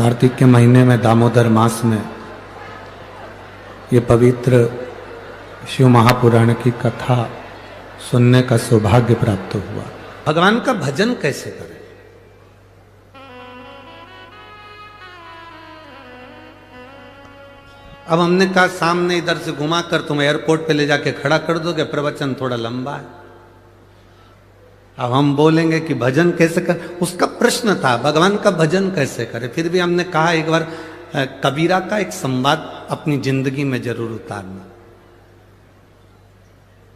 कार्तिक के महीने में दामोदर मास में ये पवित्र शिव महापुराण की कथा सुनने का सौभाग्य प्राप्त हुआ। भगवान का भजन कैसे करें? अब हमने कहा सामने इधर से घुमाकर तुम एयरपोर्ट पे ले जाके खड़ा कर दोगे, प्रवचन थोड़ा लंबा है। अब हम बोलेंगे कि भजन कैसे कर, उसका प्रश्न था भगवान का भजन कैसे करें। फिर भी हमने कहा एक बार कबीरा का एक संवाद अपनी जिंदगी में जरूर उतारना।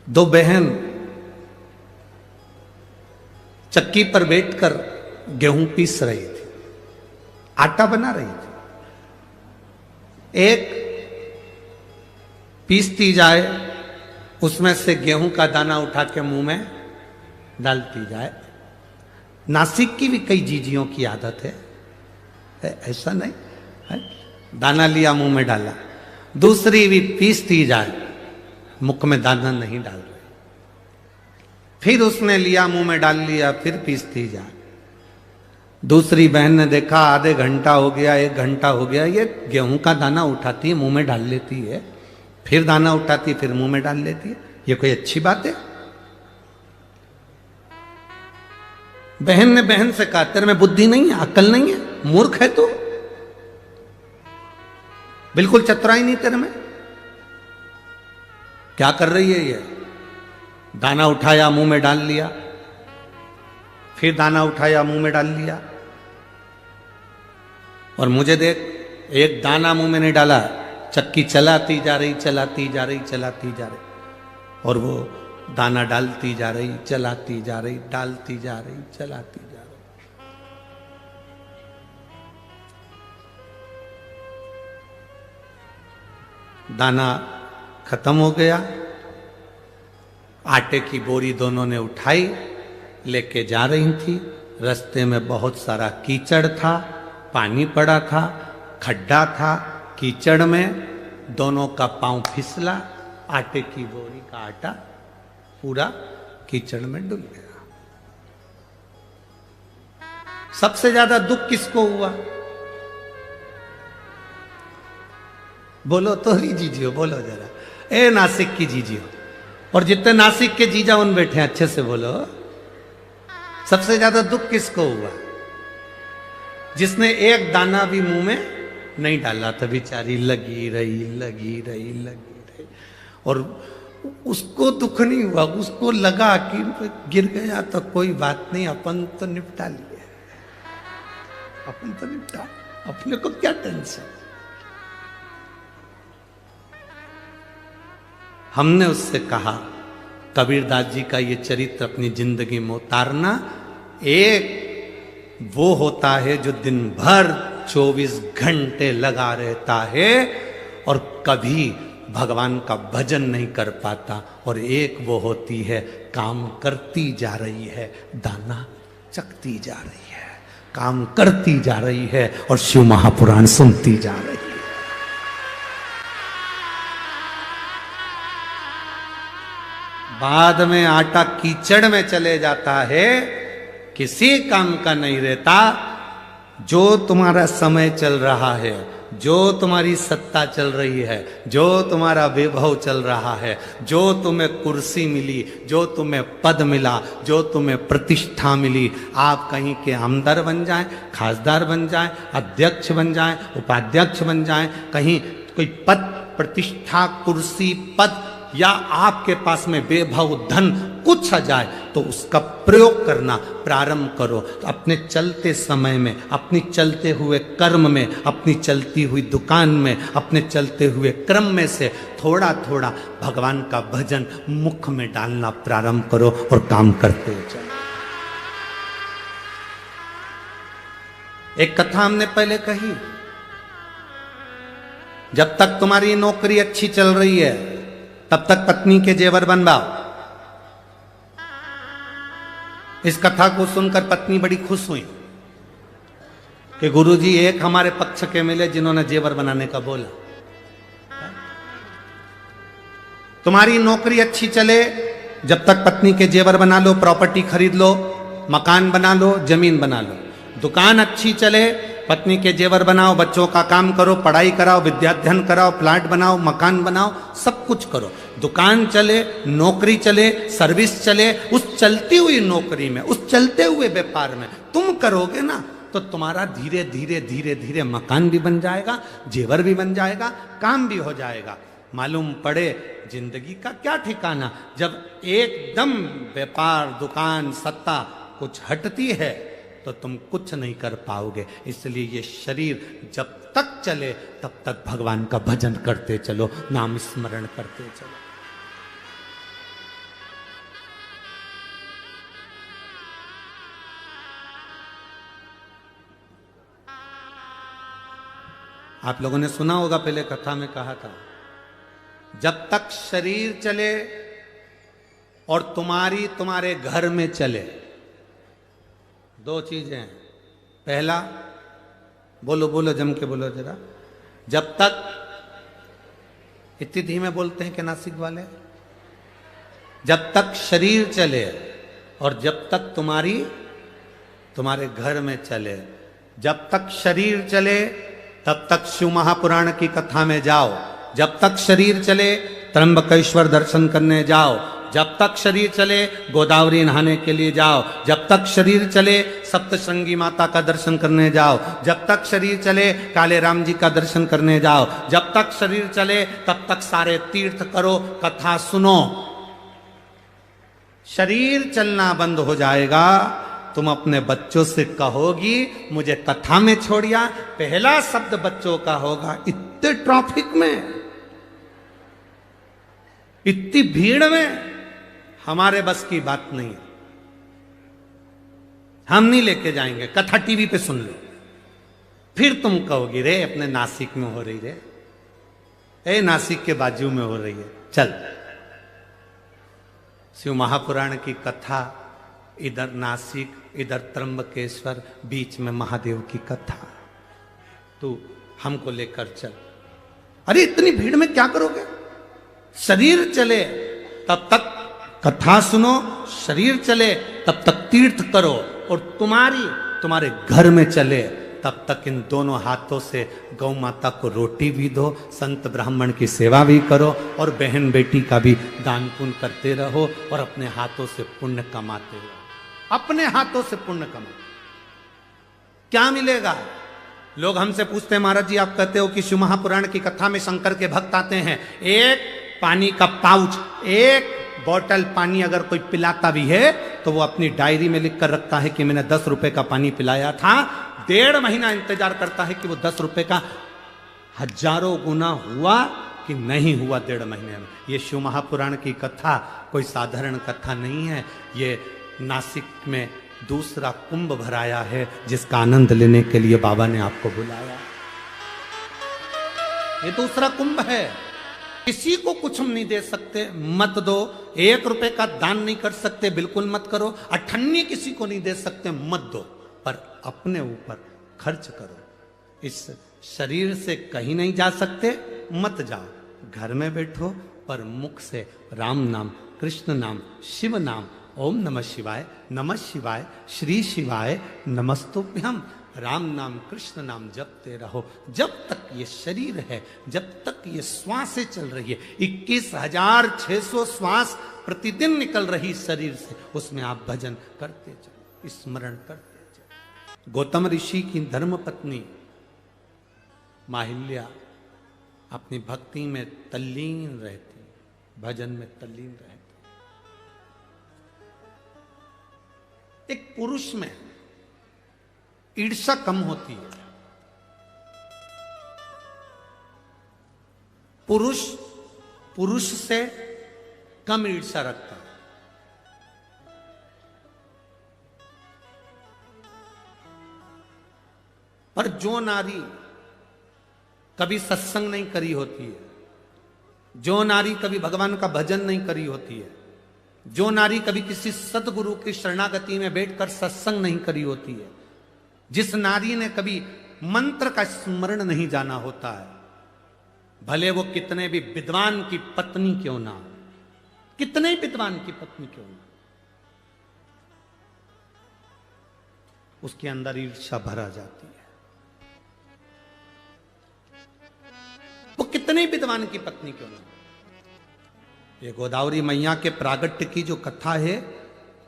दो बहन चक्की पर बैठकर गेहूं पीस रही थी, आटा बना रही थी। एक पीसती जाए, उसमें से गेहूं का दाना उठा के मुंह में डालती जाए। नासिक की भी कई जीजियों की आदत है, ऐसा नहीं है? दाना लिया मुंह में डाला। दूसरी भी पीसती जाए, मुख में दाना नहीं डाल रही, फिर उसने लिया मुंह में डाल लिया, फिर पीसती जाए। दूसरी बहन ने देखा आधे घंटा हो गया, 1 घंटा हो गया, ये गेहूं का दाना उठाती है, मुंह में डाल लेती है, फिर दाना उठाती है, फिर मुंह में डाल लेती है, ये कोई अच्छी बात है? बहन ने बहन से कहा तेरे में बुद्धि नहीं है, अकल नहीं है, मूर्ख है तू, बिल्कुल चतुराई नहीं तेरे में। क्या कर रही है ये? दाना उठाया मुंह में डाल लिया, फिर दाना उठाया मुंह में डाल लिया, और मुझे देख एक दाना मुंह में नहीं डाला, चक्की चलाती जा रही, चलाती जा रही, चलाती जा रही, और वो दाना डालती जा रही, चलाती जा रही, डालती जा रही, चलाती जा रही। दाना खत्म हो गया, आटे की बोरी दोनों ने उठाई, लेके जा रही थी। रास्ते में बहुत सारा कीचड़ था, पानी पड़ा था, खड्डा था, कीचड़ में दोनों का पांव फिसला, आटे की बोरी का आटा पूरा कीचड़ में डूब गया। सबसे ज्यादा दुख किसको हुआ? बोलो तो ही जीजियो, बोलो जरा, ए नासिक की जीजियो, और जितने नासिक के जीजा उन बैठे हैं अच्छे से बोलो, सबसे ज्यादा दुख किसको हुआ? जिसने एक दाना भी मुंह में नहीं डाला था, बेचारी लगी रही, लगी रही, लगी रही, और उसको दुख नहीं हुआ। उसको लगा कि गिर गया तो कोई बात नहीं, अपन तो निपटा लिए, अपन तो निपटा, अपने को क्या टेंशन। हमने उससे कहा कबीरदास जी का ये चरित्र अपनी जिंदगी में उतारना। एक वो होता है जो दिन भर 24 घंटे लगा रहता है और कभी भगवान का भजन नहीं कर पाता, और एक वो होती है काम करती जा रही है, दाना चकती जा रही है, काम करती जा रही है और शिव महापुराण सुनती जा रही है। बाद में आटा कीचड़ में चले जाता है, किसी काम का नहीं रहता। जो तुम्हारा समय चल रहा है, जो तुम्हारी सत्ता चल रही है, जो तुम्हारा वैभव चल रहा है, जो तुम्हें कुर्सी मिली, जो तुम्हें पद मिला, जो तुम्हें प्रतिष्ठा मिली, आप कहीं के आमदार बन जाएं, खासदार बन जाएं, अध्यक्ष बन जाएं, उपाध्यक्ष बन जाएं, कहीं कोई पद, प्रतिष्ठा, कुर्सी, पद, या आपके पास में वैभव, धन कुछ आ जाए तो उसका प्रयोग करना प्रारंभ करो। तो अपने चलते समय में, अपनी चलते हुए कर्म में, अपनी चलती हुई दुकान में, अपने चलते हुए क्रम में से थोड़ा थोड़ा भगवान का भजन मुख में डालना प्रारंभ करो और काम करते चलो। एक कथा हमने पहले कही, जब तक तुम्हारी नौकरी अच्छी चल रही है तब तक पत्नी के जेवर बनवाओ। इस कथा को सुनकर पत्नी बड़ी खुश हुई कि गुरुजी एक हमारे पक्ष के मिले जिन्होंने जेवर बनाने का बोला। तुम्हारी नौकरी अच्छी चले, जब तक पत्नी के जेवर बना लो, प्रॉपर्टी खरीद लो, मकान बना लो, जमीन बना लो। दुकान अच्छी चले, पत्नी के जेवर बनाओ, बच्चों का काम करो, पढ़ाई कराओ, विद्याध्ययन कराओ, प्लाट बनाओ, मकान बनाओ, सब कुछ करो। दुकान चले, नौकरी चले, सर्विस चले, उस चलती हुई नौकरी में, उस चलते हुए व्यापार में तुम करोगे ना, तो तुम्हारा धीरे धीरे धीरे धीरे मकान भी बन जाएगा, जेवर भी बन जाएगा, काम भी हो जाएगा। मालूम पड़े जिंदगी का क्या ठिकाना, जब एकदम व्यापार, दुकान, सत्ता कुछ हटती है तो तुम कुछ नहीं कर पाओगे। इसलिए ये शरीर जब तक चले तब तक भगवान का भजन करते चलो, नाम स्मरण करते चलो। आप लोगों ने सुना होगा, पहले कथा में कहा था, जब तक शरीर चले और तुम्हारे घर में चले, दो चीजें हैं। पहला, बोलो बोलो जम के बोलो जरा, जब तक, इतनी धीमे बोलते हैं कि नासिक वाले, जब तक शरीर चले और जब तक तुम्हारे घर में चले। जब तक शरीर चले तब तक शिव महापुराण की कथा में जाओ, जब तक शरीर चले त्र्यंबकेश्वर दर्शन करने जाओ, जब तक शरीर चले गोदावरी नहाने के लिए जाओ, जब तक शरीर चले सप्तशृंगी माता का दर्शन करने जाओ, जब तक शरीर चले काले राम जी का दर्शन करने जाओ, जब तक शरीर चले तब तक सारे तीर्थ करो, कथा सुनो। शरीर चलना बंद हो जाएगा, तुम अपने बच्चों से कहोगी मुझे कथा में छोड़िया, पहला शब्द बच्चों का होगा, इतने ट्रैफिक में, इतनी भीड़ में हमारे बस की बात नहीं है, हम नहीं लेके जाएंगे, कथा टीवी पे सुन लो। फिर तुम कहोगी रे अपने नासिक में हो रही रे, ए नासिक के बाजू में हो रही है, चल। शिव महापुराण की कथा, इधर नासिक, इधर त्र्यंबकेश्वर, बीच में महादेव की कथा, तू हमको लेकर चल। अरे इतनी भीड़ में क्या करोगे? शरीर चले तब तक कथा सुनो, शरीर चले तब तक तीर्थ करो, और तुम्हारे घर में चले तब तक इन दोनों हाथों से गौ माता को रोटी भी दो, संत ब्राह्मण की सेवा भी करो, और बहन बेटी का भी दान पुण्य करते रहो, और अपने हाथों से पुण्य कमाते रहो। अपने हाथों से पुण्य कमाओ, क्या मिलेगा? लोग हमसे पूछते हैं महाराज जी आप कहते हो कि शिव महापुराण की कथा में शंकर के भक्त आते हैं, एक पानी का पाउच, एक बोतल पानी अगर कोई पिलाता भी है तो वो अपनी डायरी में लिख कर रखता है कि मैंने 10 रुपए का पानी पिलाया था, 1.5 महीना इंतजार करता है कि वो 10 रुपए का हजारों गुना हुआ कि नहीं हुआ 1.5 महीने में। ये शिव महापुराण की कथा कोई साधारण कथा नहीं है, ये नासिक में दूसरा कुंभ भराया है, जिसका आनंद लेने के लिए बाबा ने आपको बुलाया। ये दूसरा कुंभ है, किसी को कुछ हम नहीं दे सकते, मत दो। 1 रुपए का दान नहीं कर सकते, बिल्कुल मत करो। अठन्नी किसी को नहीं दे सकते, मत दो, पर अपने ऊपर खर्च करो। इस शरीर से कहीं नहीं जा सकते, मत जाओ, घर में बैठो, पर मुख से राम नाम, कृष्ण नाम, शिव नाम, ओम नमः शिवाय, नमः शिवाय, श्री शिवाय, नमस्तुभ्यम, राम नाम कृष्ण नाम जपते रहो। जब तक ये शरीर है, जब तक ये श्वासें चल रही है, 21,600 श्वास प्रतिदिन निकल रही शरीर से, उसमें आप भजन करते चलो, स्मरण करते चलो। गौतम ऋषि की धर्म पत्नी माहिल्या अपनी भक्ति में तल्लीन रहती, भजन में तल्लीन रहती। एक पुरुष में ईर्ष्या कम होती है, पुरुष से कम ईर्ष्या रखता है। पर जो नारी कभी सत्संग नहीं करी होती है, जो नारी कभी भगवान का भजन नहीं करी होती है, जो नारी कभी किसी सदगुरु की शरणागति में बैठकर सत्संग नहीं करी होती है, जिस नारी ने कभी मंत्र का स्मरण नहीं जाना होता है, भले वो कितने भी विद्वान की पत्नी क्यों ना, कितने विद्वान की पत्नी क्यों ना, उसके अंदर ईर्ष्या भरा जाती है। कितने विद्वान की पत्नी क्यों नहीं। ये गोदावरी मैया के प्रागट्य की जो कथा है,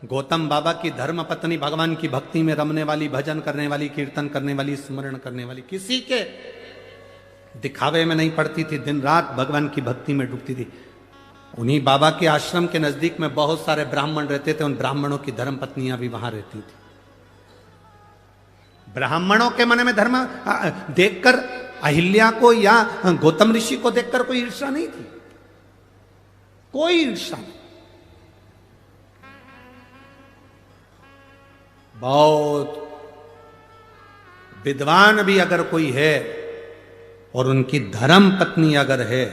गौतम बाबा की धर्म पत्नी भगवान की भक्ति में रमने वाली, भजन करने वाली, कीर्तन करने वाली, स्मरण करने वाली, किसी के दिखावे में नहीं पड़ती थी, दिन रात भगवान की भक्ति में डूबती थी। उन्हीं बाबा के आश्रम के नजदीक में बहुत सारे ब्राह्मण रहते थे, उन ब्राह्मणों की धर्म पत्नियां भी वहां रहती थी। ब्राह्मणों के मन में धर्म देखकर अहिल्या को या गौतम ऋषि को देखकर कोई ईर्ष्या नहीं थी, कोई ईर्ष्या नहीं। बहुत विद्वान भी अगर कोई है और उनकी धर्म पत्नी अगर है,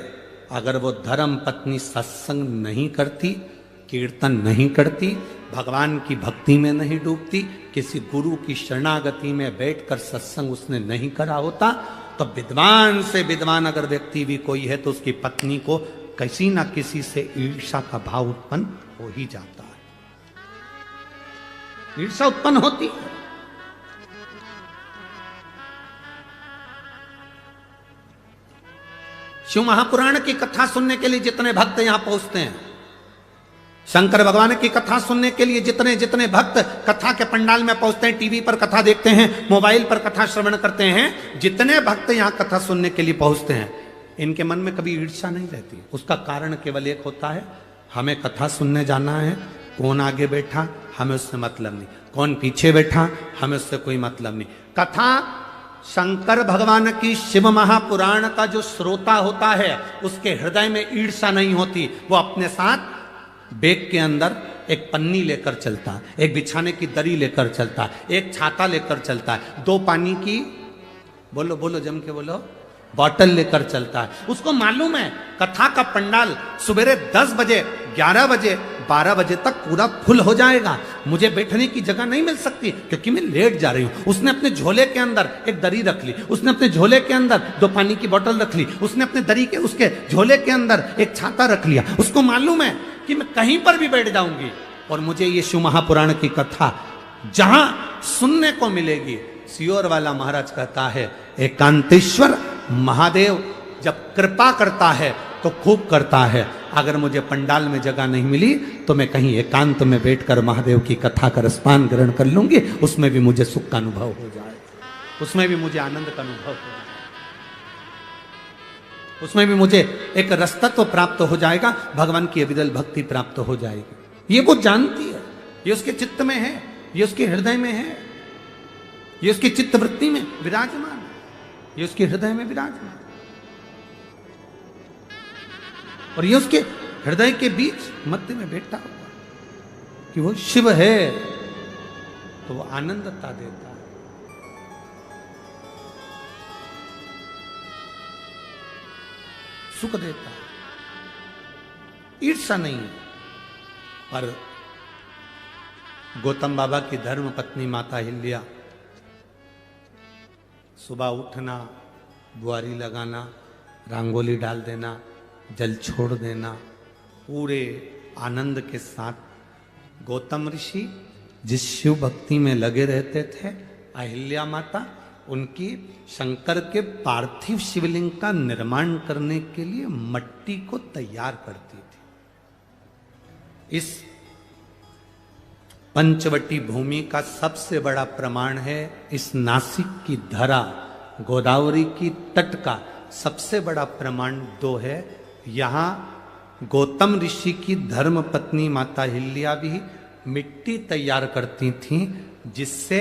अगर वो धर्म पत्नी सत्संग नहीं करती, कीर्तन नहीं करती, भगवान की भक्ति में नहीं डूबती, किसी गुरु की शरणागति में बैठकर सत्संग उसने नहीं करा होता, तो विद्वान से विद्वान अगर व्यक्ति भी कोई है तो उसकी पत्नी को किसी ना किसी से ईर्ष्या का भाव उत्पन्न हो ही जाता है। ईर्ष्या उत्पन्न होती है। शिव महापुराण की कथा सुनने के लिए जितने भक्त यहां पहुंचते हैं, शंकर भगवान की कथा सुनने के लिए जितने जितने भक्त कथा के पंडाल में पहुंचते हैं, टीवी पर कथा देखते हैं, मोबाइल पर कथा श्रवण करते हैं, जितने भक्त यहां कथा सुनने के लिए पहुंचते हैं, इनके मन में कभी ईर्ष्या नहीं रहती। उसका कारण केवल एक होता है, हमें कथा सुनने जाना है, कौन आगे बैठा हमें उससे मतलब नहीं, कौन पीछे बैठा हमें उससे कोई मतलब नहीं। कथा शंकर भगवान की शिव महापुराण का जो श्रोता होता है उसके हृदय में ईर्ष्या नहीं होती। वो अपने साथ बैग के अंदर एक पन्नी लेकर चलता है, एक बिछाने की दरी लेकर चलता है, एक छाता लेकर चलता है, 2 पानी की बोलो बोलो जम के बोलो बॉटल लेकर चलता है। उसको मालूम है कथा का पंडाल सुबेरे 10 बजे, 11 बजे, 12 बजे तक पूरा फुल हो जाएगा, मुझे बैठने की जगह नहीं मिल सकती क्योंकि मैं लेट जा रही हूं। उसने अपने झोले के अंदर एक दरी रख ली, उसने अपने झोले के अंदर 2 पानी की बोतल रख ली, उसने अपने दरी के उसके झोले के अंदर एक छाता रख लिया। उसको मालूम है कि मैं कहीं पर भी बैठ जाऊंगी और मुझे ये शिव महापुराण की कथा जहां सुनने को मिलेगी। सियोर वाला महाराज कहता है, एकांतेश्वर महादेव जब कृपा करता है तो खूब करता है। अगर मुझे पंडाल में जगह नहीं मिली तो मैं कहीं एकांत में बैठकर महादेव की कथा का रसपान ग्रहण कर लूंगी, उसमें भी मुझे सुख का अनुभव हो जाए, उसमें भी मुझे आनंद का अनुभव हो जाए, उसमें भी मुझे एक रसतत्व प्राप्त हो जाएगा, भगवान की अविरल भक्ति प्राप्त हो जाएगी। ये वो जानती है, ये उसके चित्त में है, ये उसके हृदय में है, ये उसकी चित्त वृत्ति में विराजमान, ये उसके हृदय में विराजमान, और ये उसके हृदय के बीच मध्य में बैठा हुआ कि वो शिव है, तो वो आनंदता देता है। सुख देता है, ईर्ष्या नहीं है। पर गौतम बाबा की धर्म पत्नी माता अहिल्या, सुबह उठना, बुआरी लगाना, रंगोली डाल देना, जल छोड़ देना, पूरे आनंद के साथ गौतम ऋषि जिस शिव भक्ति में लगे रहते थे, अहिल्या माता उनकी शंकर के पार्थिव शिवलिंग का निर्माण करने के लिए मट्टी को तैयार करती थी। इस पंचवटी भूमि का सबसे बड़ा प्रमाण है इस नासिक की धरा, गोदावरी की तट का सबसे बड़ा प्रमाण 2 है। यहाँ गौतम ऋषि की धर्म पत्नी माता अहिल्या भी मिट्टी तैयार करती थीं जिससे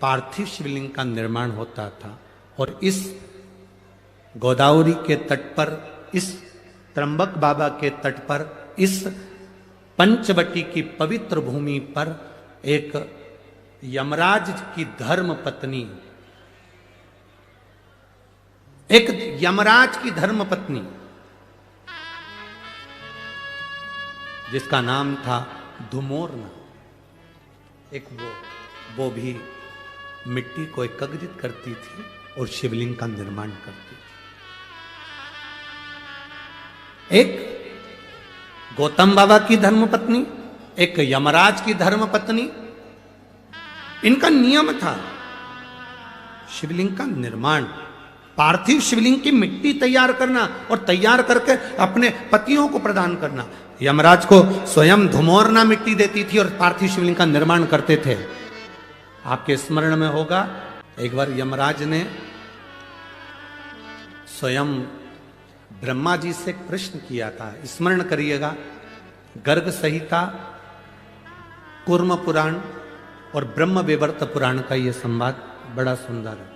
पार्थिव शिवलिंग का निर्माण होता था। और इस गोदावरी के तट पर, इस त्र्यंबक बाबा के तट पर, इस पंचवटी की पवित्र भूमि पर एक यमराज की धर्म पत्नी, एक यमराज की धर्म पत्नी जिसका नाम था धुमोरना, एक वो भी मिट्टी को एकत्रित करती थी और शिवलिंग का निर्माण करती थी। एक गौतम बाबा की धर्म पत्नी, एक यमराज की धर्म पत्नी, इनका नियम था शिवलिंग का निर्माण पार्थिव शिवलिंग की मिट्टी तैयार करना और तैयार करके अपने पतियों को प्रदान करना। यमराज को स्वयं धुमोरना मिट्टी देती थी और पार्थिव शिवलिंग का निर्माण करते थे। आपके स्मरण में होगा, एक बार यमराज ने स्वयं ब्रह्मा जी से एक प्रश्न किया था, स्मरण करिएगा। गर्ग संहिता, कूर्म पुराण और ब्रह्म विवर्त पुराण का यह संवाद बड़ा सुंदर है।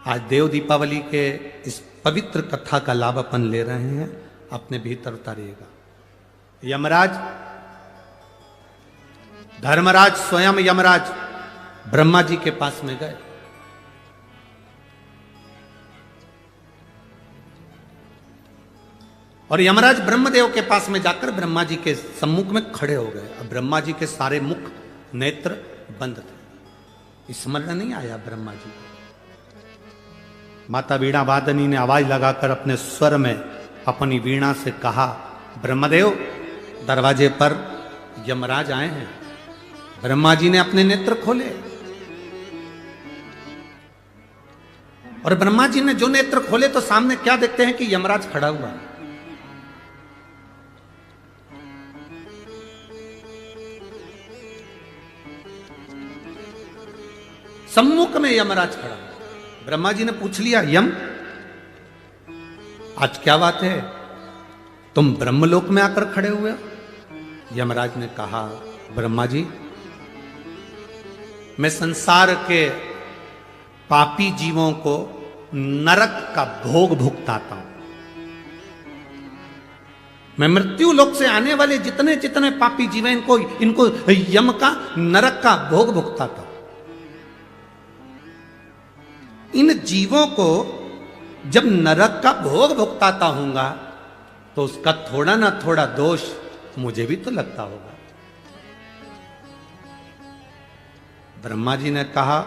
आज देव दीपावली के इस पवित्र कथा का लाभ अपन ले रहे हैं, अपने भीतर उतारिएगा। यमराज, धर्मराज स्वयं यमराज ब्रह्मा जी के पास में गए। और यमराज ब्रह्मदेव के पास में जाकर ब्रह्मा जी के सम्मुख में खड़े हो गए। अब ब्रह्मा जी के सारे मुख नेत्र बंद थे, स्मरण नहीं आया ब्रह्मा जी को। माता वीणा वादनी ने आवाज लगाकर अपने स्वर में अपनी वीणा से कहा, ब्रह्मदेव, दरवाजे पर यमराज आए हैं। ब्रह्मा जी ने अपने नेत्र खोले और ब्रह्मा जी ने जो नेत्र खोले तो सामने क्या देखते हैं कि यमराज खड़ा हुआ है। सम्मुख में यमराज खड़ा। ब्रह्मा जी ने पूछ लिया, यम, आज क्या बात है, तुम ब्रह्मलोक में आकर खड़े हुए हो? यमराज ने कहा, ब्रह्मा जी, मैं संसार के पापी जीवों को नरक का भोग भुगताता हूं। मैं मृत्यु लोक से आने वाले जितने जितने पापी जीव हैं, इनको यम का, नरक का भोग भुगताता हूं। इन जीवों को जब नरक का भोग भुगताता हूंगा तो उसका थोड़ा ना थोड़ा दोष मुझे भी तो लगता होगा। ब्रह्मा जी ने कहा,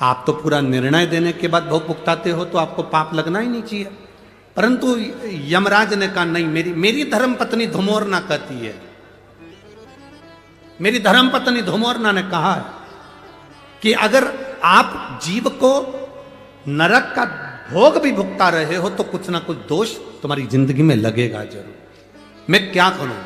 आप तो पूरा निर्णय देने के बाद भोग भुगताते हो तो आपको पाप लगना ही नहीं चाहिए। परंतु यमराज ने कहा, नहीं, मेरी धर्म पत्नी धुमोरना कहती है, मेरी धर्म पत्नी धुमोरना ने कहा है कि अगर आप जीव को नरक का भोग भी भुगता रहे हो तो कुछ ना कुछ दोष तुम्हारी जिंदगी में लगेगा जरूर। मैं क्या करूं?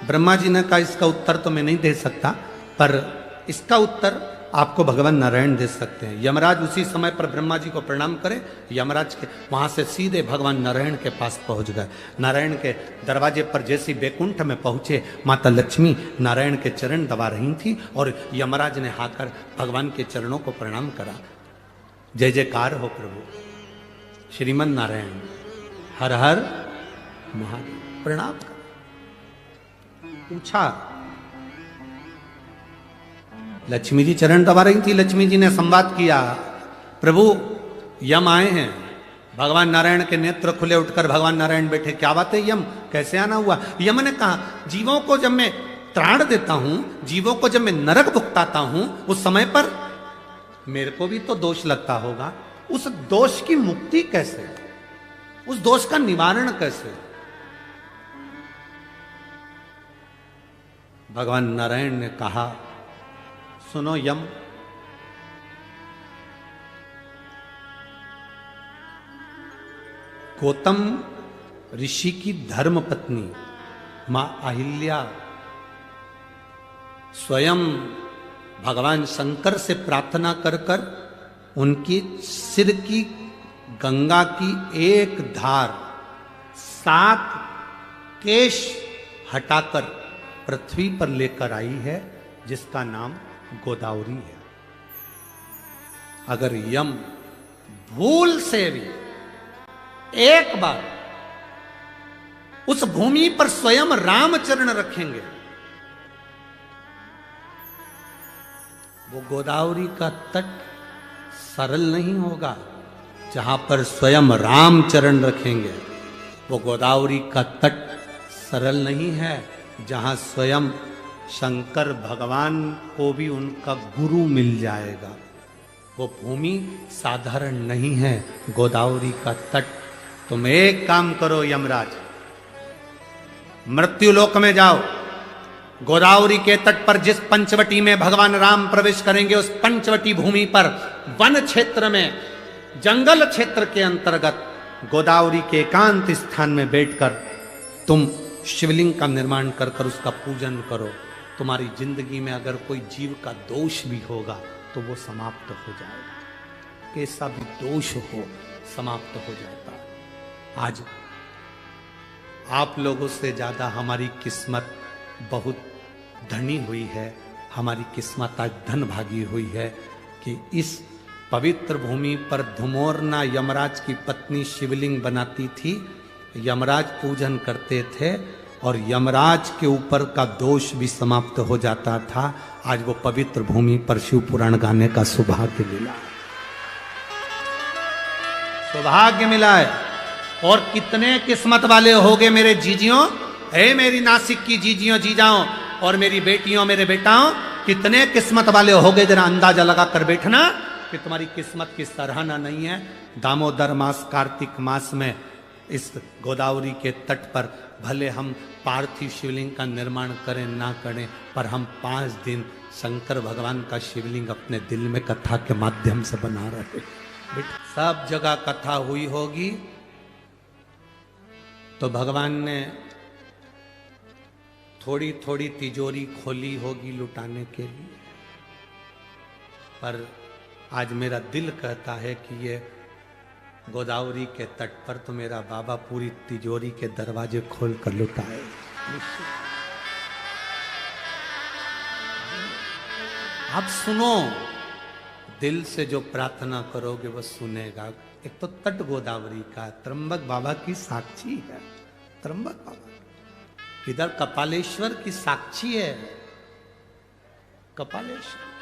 ब्रह्मा जी ने कहा, इसका उत्तर तो मैं नहीं दे सकता, पर इसका उत्तर आपको भगवान नारायण दे सकते हैं। यमराज उसी समय पर ब्रह्मा जी को प्रणाम करे, यमराज के वहां से सीधे भगवान नारायण के पास पहुंच गए। नारायण के दरवाजे पर जैसे बैकुंठ में पहुंचे, माता लक्ष्मी नारायण के चरण दबा रही थी और यमराज ने आकर भगवान के चरणों को प्रणाम करा। जय जयकार हो प्रभु, श्रीमन नारायण, हर हर महादेव। प्रणाम कर पूछा, लक्ष्मी जी चरण दबा रही थी। लक्ष्मी जी ने संवाद किया, प्रभु यम आए हैं। भगवान नारायण के नेत्र खुले, उठकर भगवान नारायण बैठे। क्या बात है यम, कैसे आना हुआ? यम ने कहा, जीवों को जब मैं त्राण देता हूं, जीवों को जब मैं नरक भुगताता हूं, उस समय पर मेरे को भी तो दोष लगता होगा। उस दोष की मुक्ति कैसे, उस दोष का निवारण कैसे? भगवान नारायण ने कहा, सुनो यम, गौतम ऋषि की धर्म पत्नी मां अहिल्या स्वयं भगवान शंकर से प्रार्थना कर कर उनकी सिर की गंगा की एक धार 7 केश हटाकर पृथ्वी पर लेकर आई है, जिसका नाम गोदावरी है। अगर यम भूल से भी एक बार उस भूमि पर स्वयं रामचरण रखेंगे, वो गोदावरी का तट सरल नहीं होगा। जहां पर स्वयं रामचरण रखेंगे, वो गोदावरी का तट सरल नहीं है। जहां स्वयं शंकर भगवान को भी उनका गुरु मिल जाएगा, वो भूमि साधारण नहीं है, गोदावरी का तट। तुम एक काम करो यमराज, मृत्युलोक में जाओ, गोदावरी के तट पर जिस पंचवटी में भगवान राम प्रवेश करेंगे, उस पंचवटी भूमि पर वन क्षेत्र में जंगल क्षेत्र के अंतर्गत गोदावरी के एकांत स्थान में बैठकर तुम शिवलिंग का निर्माण कर कर उसका पूजन करो। तुम्हारी जिंदगी में अगर कोई जीव का दोष भी होगा तो वो समाप्त हो जाएगा। कैसा भी दोष हो समाप्त हो जाता है। आज आप लोगों से ज्यादा हमारी किस्मत बहुत धनी हुई है। हमारी किस्मत आज धन भागी हुई है कि इस पवित्र भूमि पर धुमोरना यमराज की पत्नी शिवलिंग बनाती थी। यमराज पूजन करते थे और यमराज के ऊपर का दोष भी समाप्त हो जाता था। आज वो पवित्र भूमि पर शिव पुराण गाने का सौभाग्य मिला, सौभाग्य मिला है। और कितने किस्मत वाले होगे मेरे जीजियों, हे मेरी नासिक की जीजियों जीजाओं और मेरी बेटियों मेरे बेटाओं, कितने किस्मत वाले होगे। जरा अंदाजा लगा कर बैठना कि तुम्हारी किस्मत की सराहना नहीं है। दामोदर मास कार्तिक मास में इस गोदावरी के तट पर भले हम पार्थिव शिवलिंग का निर्माण करें ना करें, पर हम 5 दिन शंकर भगवान का शिवलिंग अपने दिल में कथा के माध्यम से बना रहे। सब जगह कथा हुई होगी तो भगवान ने थोड़ी थोड़ी तिजोरी खोली होगी लुटाने के लिए, पर आज मेरा दिल कहता है कि ये गोदावरी के तट पर तो मेरा बाबा पूरी तिजोरी के दरवाजे खोल कर लुटाए। आप सुनो, दिल से जो प्रार्थना करोगे वो सुनेगा। एक तो तट गोदावरी का, त्र्यंबक बाबा की साक्षी है। त्र्यंबक बाबा इधर कपालेश्वर की साक्षी है। कपालेश्वर,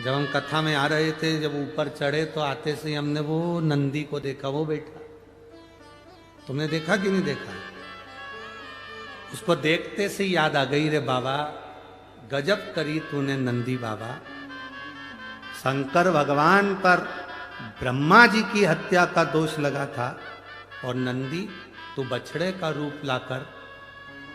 जब हम कथा में आ रहे थे, जब ऊपर चढ़े तो आते से हमने वो नंदी को देखा, वो बैठा। तुमने देखा कि नहीं देखा? उसको देखते से याद आ गई, रे बाबा गजब करी तूने नंदी बाबा। शंकर भगवान पर ब्रह्मा जी की हत्या का दोष लगा था और नंदी तू बछड़े का रूप लाकर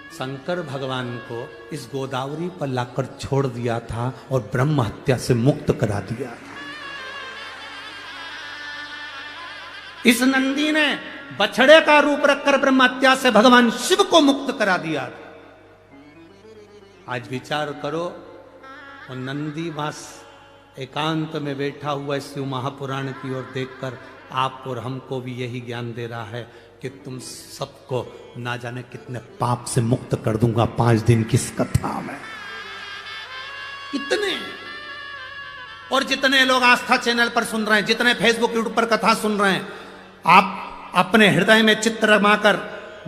शंकर भगवान को इस गोदावरी पर लाकर छोड़ दिया था और ब्रह्म हत्या से मुक्त करा दिया था। इस नंदी ने बछड़े का रूप रखकर ब्रह्म हत्या से भगवान शिव को मुक्त करा दिया था। आज विचार करो, और नंदी वास एकांत में बैठा हुआ शिव महापुराण की ओर देखकर आप और हमको भी यही ज्ञान दे रहा है कि तुम सबको ना जाने कितने पाप से मुक्त कर दूंगा 5 दिन की इस कथा में। कितने, और जितने लोग आस्था चैनल पर सुन रहे हैं, जितने फेसबुक यूट्यूब पर कथा सुन रहे हैं, आप अपने हृदय में चित्र रमाकर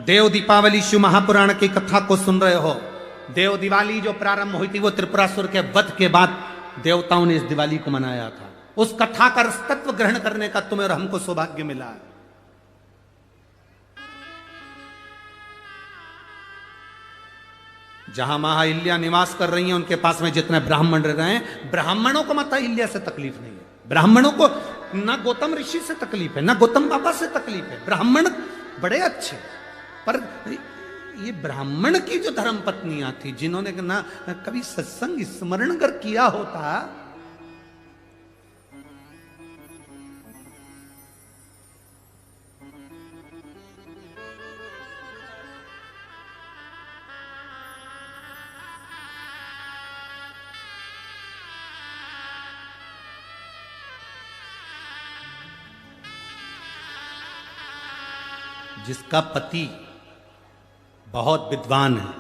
देव दीपावली शिव महापुराण की कथा को सुन रहे हो। देव दिवाली जो प्रारंभ हुई थी वो त्रिपुरासुर के वध के बाद देवताओं ने इस दिवाली को मनाया था। उस कथा का तत्व ग्रहण करने का तुम्हें और हमको सौभाग्य मिला है। जहां महाअहिल्या निवास कर रही हैं, उनके पास में जितने ब्राह्मण रह रहे हैं, ब्राह्मणों को माता अहिल्या से तकलीफ नहीं है। ब्राह्मणों को ना गौतम ऋषि से तकलीफ है, ना गौतम बाबा से तकलीफ है। ब्राह्मण बड़े अच्छे, पर ये ब्राह्मण की जो धर्म पत्नियां थी, जिन्होंने ना कभी सत्संग स्मरण कर किया होता, जिसका पति बहुत विद्वान है,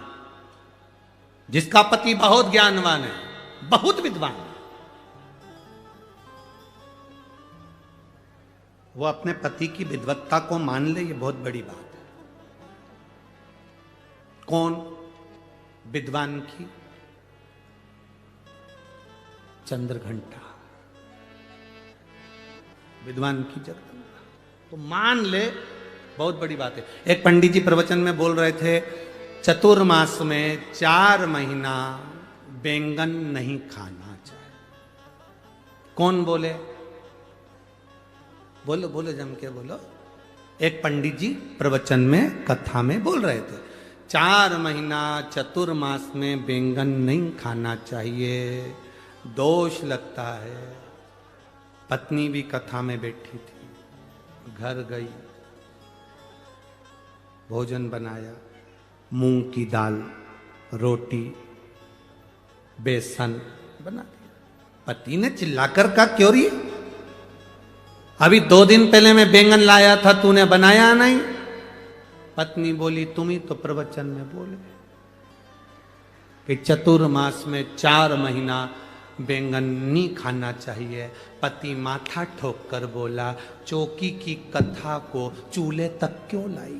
जिसका पति बहुत ज्ञानवान है, बहुत विद्वान है, वो अपने पति की विद्वत्ता को मान ले, ये बहुत बड़ी बात है। कौन विद्वान की? चंद्रघंटा विद्वान की जगदम्बा, तो मान ले, बहुत बड़ी बात है। एक पंडित जी प्रवचन में बोल रहे थे, चतुर्मास में 4 महीना बैंगन नहीं खाना चाहिए। कौन बोले? बोलो बोलो, जम के बोलो। एक पंडित जी प्रवचन में कथा में बोल रहे थे, 4 महीना चतुर्मास में बैंगन नहीं खाना चाहिए। दोष लगता है। पत्नी भी कथा में बैठी थी, घर गई, भोजन बनाया, मूंग की दाल, रोटी, बेसन बना दिया। पति ने चिल्लाकर कहा, क्यों रही? अभी 2 दिन पहले मैं बैंगन लाया था, तूने बनाया नहीं। पत्नी बोली, तुम ही तो प्रवचन में बोले कि चतुर्मास में 4 महीना बैंगन नहीं खाना चाहिए। पति माथा ठोक कर बोला, चौकी की कथा को चूल्हे तक क्यों लाई?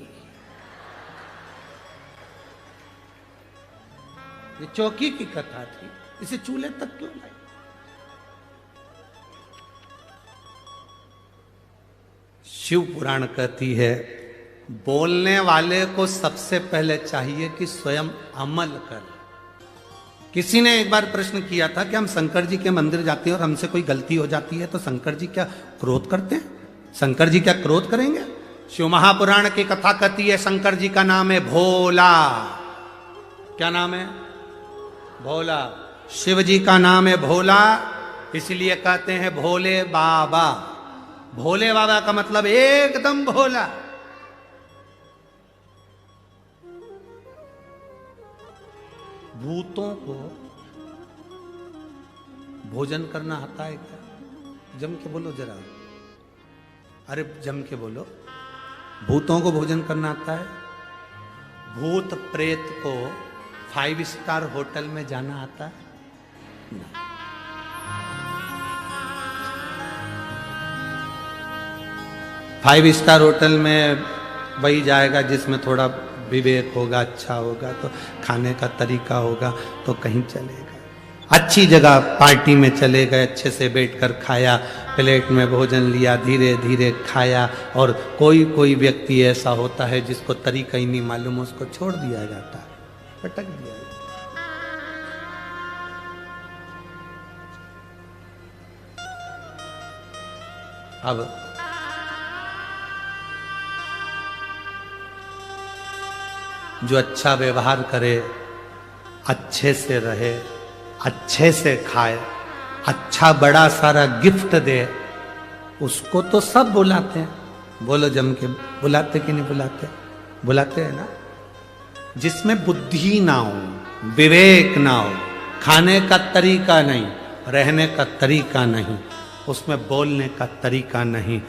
ये चौकी की कथा थी, इसे चूल्हे तक क्यों लाई? शिव पुराण कहती है, बोलने वाले को सबसे पहले चाहिए कि स्वयं अमल कर। किसी ने एक बार प्रश्न किया था कि हम शंकर जी के मंदिर जाते हैं और हमसे कोई गलती हो जाती है तो शंकर जी क्या क्रोध करते हैं? शंकर जी क्या क्रोध करेंगे? शिव महापुराण की कथा कहती है, शंकर जी का नाम है भोला। क्या नाम है? भोला। शिव जी का नाम है भोला, इसलिए कहते हैं भोले बाबा। भोले बाबा का मतलब एकदम भोला। भूतों को भोजन करना आता है क्या? जम के बोलो जरा, अरे जम के बोलो। भूतों को भोजन करना आता है? भूत प्रेत को 5 स्टार होटल में जाना आता है? नहीं। 5 स्टार होटल में वही जाएगा जिसमें थोड़ा विवेक होगा, अच्छा होगा, तो खाने का तरीका होगा तो कहीं चलेगा। अच्छी जगह पार्टी में चले गए, अच्छे से बैठकर खाया, प्लेट में भोजन लिया, धीरे धीरे खाया। और कोई कोई व्यक्ति ऐसा होता है जिसको तरीका ही नहीं मालूम, उसको छोड़ दिया जाता है, पटक दिया जाता है। अब जो अच्छा व्यवहार करे, अच्छे से रहे, अच्छे से खाए, अच्छा बड़ा सारा गिफ्ट दे, उसको तो सब बुलाते हैं। बोलो जम के, बुलाते कि नहीं बुलाते? बुलाते हैं ना। जिसमें बुद्धि ना हो, विवेक ना हो, खाने का तरीका नहीं, रहने का तरीका नहीं, उसमें बोलने का तरीका नहीं,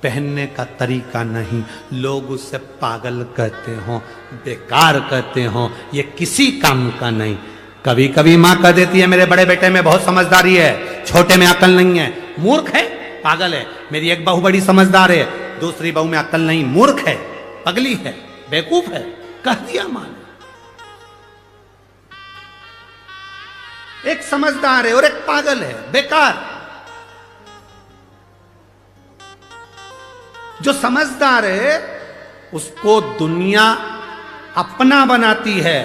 पहनने का तरीका नहीं, लोग उससे पागल कहते हो, बेकार कहते हो, ये किसी काम का नहीं। कभी कभी माँ कह देती है, मेरे बड़े बेटे में बहुत समझदारी है, छोटे में अकल नहीं है। मूर्ख है, पागल है। मेरी एक बहू बड़ी समझदार है, दूसरी बहू में अकल नहीं, मूर्ख है, पगली है, बेवकूफ है, कह दिया माँ ने। एक समझदार है और एक पागल है, बेकार। जो समझदार है उसको दुनिया अपना बनाती है,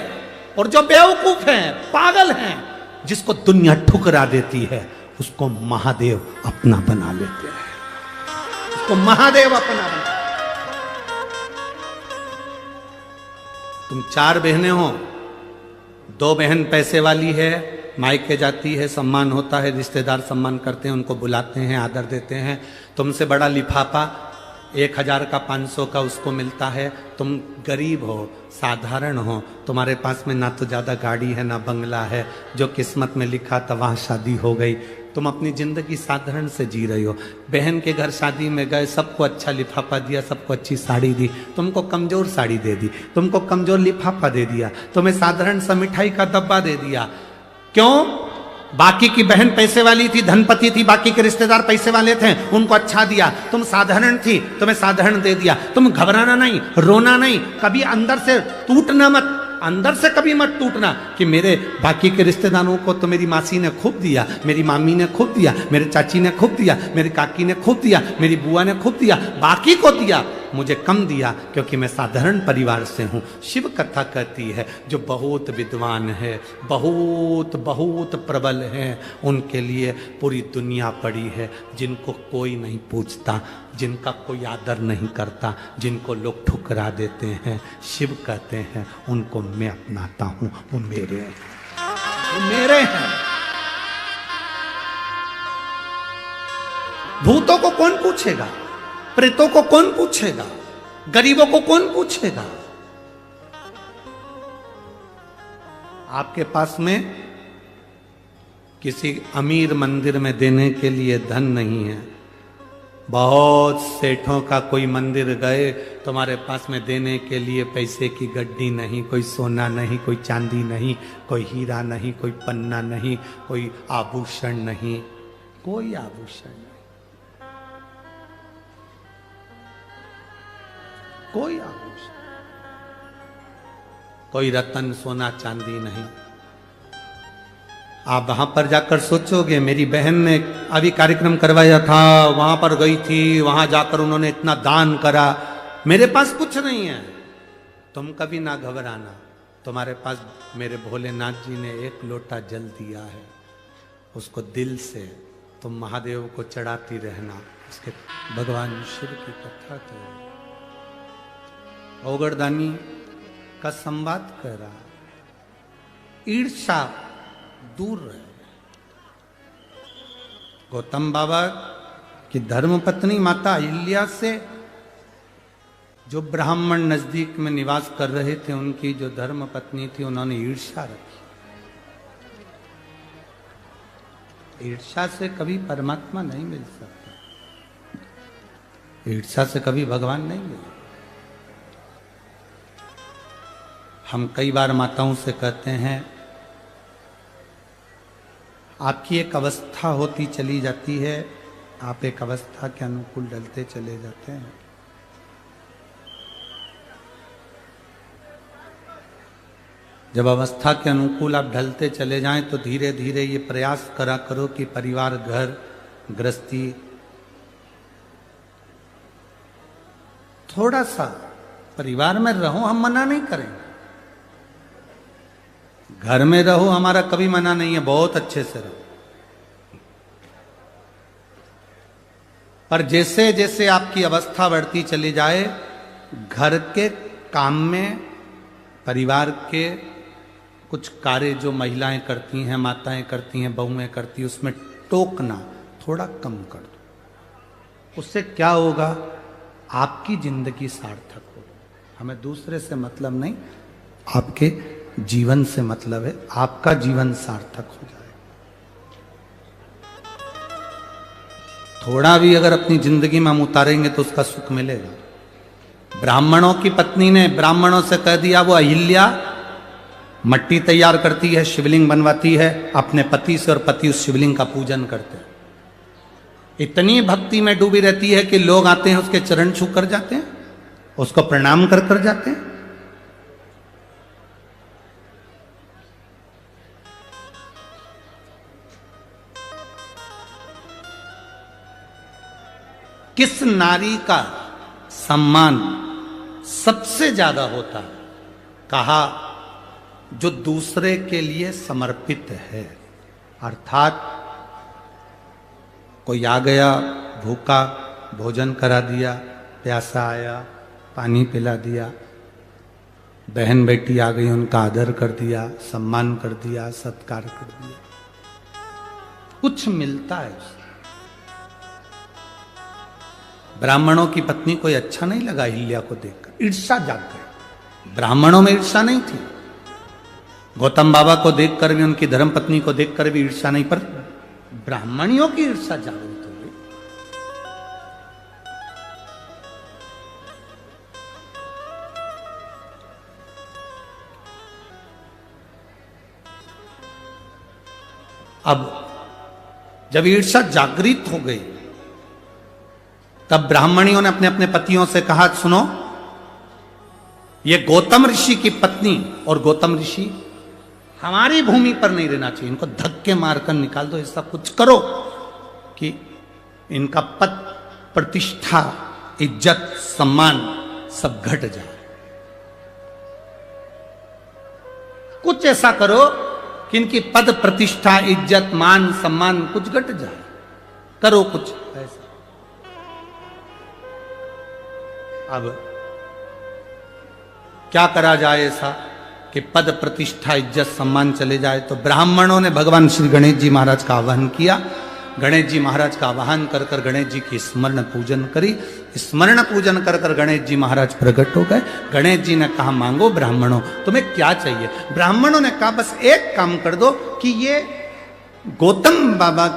और जो बेवकूफ है, पागल है, जिसको दुनिया ठुकरा देती है, उसको महादेव अपना बना लेते हैं। उसको महादेव अपना बना। तुम 4 बहनें हो, 2 बहन पैसे वाली है, मायके जाती है, सम्मान होता है, रिश्तेदार सम्मान करते हैं, उनको बुलाते हैं, आदर देते हैं। तुमसे बड़ा लिफाफा 1000 का 500 का उसको मिलता है। तुम गरीब हो, साधारण हो, तुम्हारे पास में ना तो ज़्यादा गाड़ी है ना बंगला है, जो किस्मत में लिखा था वहाँ शादी हो गई। तुम अपनी ज़िंदगी साधारण से जी रही हो। बहन के घर शादी में गए, सबको अच्छा लिफाफा दिया, सबको अच्छी साड़ी दी, तुमको कमज़ोर साड़ी दे दी, तुमको कमज़ोर लिफाफा दे दिया, तुम्हें साधारण सा मिठाई का डब्बा दे दिया। क्यों? बाकी की बहन पैसे वाली थी, धनपति थी, बाकी के रिश्तेदार पैसे वाले थे, उनको अच्छा दिया। तुम साधारण थी, तुम्हें साधारण दे दिया। तुम घबराना नहीं, रोना नहीं, कभी अंदर से टूटना मत, अंदर से कभी मत टूटना कि मेरे बाकी के रिश्तेदारों को तो मेरी मासी ने खूब दिया, मेरी मामी ने खूब दिया, मेरे चाची ने खूब दिया, मेरी काकी ने खूब दिया, मेरी बुआ ने खूब दिया, बाकी को दिया, मुझे कम दिया क्योंकि मैं साधारण परिवार से हूँ। शिव कथा कहती है, जो बहुत विद्वान है, बहुत बहुत प्रबल है, उनके लिए पूरी दुनिया पड़ी है, जिनको कोई नहीं पूछता, जिनका कोई आदर नहीं करता, जिनको लोग ठुकरा देते हैं, शिव कहते हैं उनको मैं अपनाता हूँ, वो मेरे हैं, वो मेरे हैं। भूतों को कौन पूछेगा, प्रेतों को कौन पूछेगा, गरीबों को कौन पूछेगा? आपके पास में किसी अमीर मंदिर में देने के लिए धन नहीं है, बहुत सेठों का कोई मंदिर गए, तुम्हारे पास में देने के लिए पैसे की गड्डी नहीं, कोई सोना नहीं, कोई चांदी नहीं, कोई हीरा नहीं, कोई पन्ना नहीं, कोई आभूषण नहीं, कोई आभूषण नहीं, कोई आभूषण, कोई रत्न सोना चांदी नहीं। आप वहां पर जाकर सोचोगे, मेरी बहन ने अभी कार्यक्रम करवाया था, वहां पर गई थी, वहां जाकर उन्होंने इतना दान करा, मेरे पास कुछ नहीं है। तुम कभी ना घबराना, तुम्हारे पास मेरे भोलेनाथ जी ने एक लोटा जल दिया है, उसको दिल से तुम महादेव को चढ़ाती रहना। उसके भगवान शिव की कथा करो। ओगरदानी का संवाद करा, ईर्षा दूर रहे। गौतम बाबा की धर्मपत्नी माता अहिल्या से जो ब्राह्मण नजदीक में निवास कर रहे थे, उनकी जो धर्मपत्नी थी, उन्होंने ईर्षा रखी। ईर्षा से कभी परमात्मा नहीं मिल सकता, ईर्षा से कभी भगवान नहीं मिले। हम कई बार माताओं से कहते हैं, आपकी एक अवस्था होती चली जाती है, आप एक अवस्था के अनुकूल ढलते चले जाते हैं। जब अवस्था के अनुकूल आप ढलते चले जाएं तो धीरे धीरे ये प्रयास करा करो कि परिवार, घर गृहस्थी थोड़ा सा परिवार में रहो, हम मना नहीं करेंगे। घर में रहो, हमारा कभी मना नहीं है, बहुत अच्छे से रहो। पर जैसे जैसे आपकी अवस्था बढ़ती चली जाए, घर के काम में, परिवार के कुछ कार्य जो महिलाएं करती हैं, माताएं करती हैं, बहुएं करती हैं, उसमें टोकना थोड़ा कम कर दो। उससे क्या होगा, आपकी जिंदगी सार्थक होगी। हमें दूसरे से मतलब नहीं, आपके जीवन से मतलब है, आपका जीवन सार्थक हो जाए। थोड़ा भी अगर अपनी जिंदगी में हम उतारेंगे तो उसका सुख मिलेगा। ब्राह्मणों की पत्नी ने ब्राह्मणों से कह दिया, वो अहिल्या मट्टी तैयार करती है, शिवलिंग बनवाती है अपने पति से, और पति उस शिवलिंग का पूजन करते हैं। इतनी भक्ति में डूबी रहती है कि लोग आते हैं, उसके चरण छू कर जाते हैं, उसको प्रणाम कर कर जाते हैं। किस नारी का सम्मान सबसे ज्यादा होता है? कहा, जो दूसरे के लिए समर्पित है। अर्थात कोई आ गया भूखा, भोजन करा दिया, प्यासा आया, पानी पिला दिया, बहन बेटी आ गई, उनका आदर कर दिया, सम्मान कर दिया, सत्कार कर दिया, कुछ मिलता है उससे। ब्राह्मणों की पत्नी कोई अच्छा नहीं लगा अहिल्या को देखकर, ईर्ष्या जाग गई। ब्राह्मणों में ईर्ष्या नहीं थी, गौतम बाबा को देखकर भी, उनकी धर्मपत्नी को देखकर भी ईर्ष्या नहीं, पर ब्राह्मणियों की ईर्ष्या जागृत हो गई। अब जब ईर्ष्या जागृत हो गई, तब ब्राह्मणियों ने अपने अपने पतियों से कहा, सुनो, ये गौतम ऋषि की पत्नी और गौतम ऋषि हमारी भूमि पर नहीं रहना चाहिए, इनको धक्के मारकर निकाल दो, ऐसा कुछ करो कि इनका पद, प्रतिष्ठा, इज्जत, सम्मान सब घट जाए। कुछ ऐसा करो कि इनकी पद, प्रतिष्ठा, इज्जत, मान, सम्मान कुछ घट जाए, करो कुछ ऐसा। अब क्या करा जाए ऐसा कि पद, प्रतिष्ठा, इज्जत, सम्मान चले जाए? तो ब्राह्मणों ने भगवान श्री गणेश जी महाराज का आह्वान किया गणेश जी महाराज का आवाहन कर कर गणेश जी की स्मरण पूजन करी। स्मरण पूजन कर कर गणेश जी महाराज प्रकट हो गए। गणेश जी ने कहा मांगो ब्राह्मणों तुम्हें क्या चाहिए। ब्राह्मणों ने कहा बस एक काम कर दो कि ये गौतम बाबा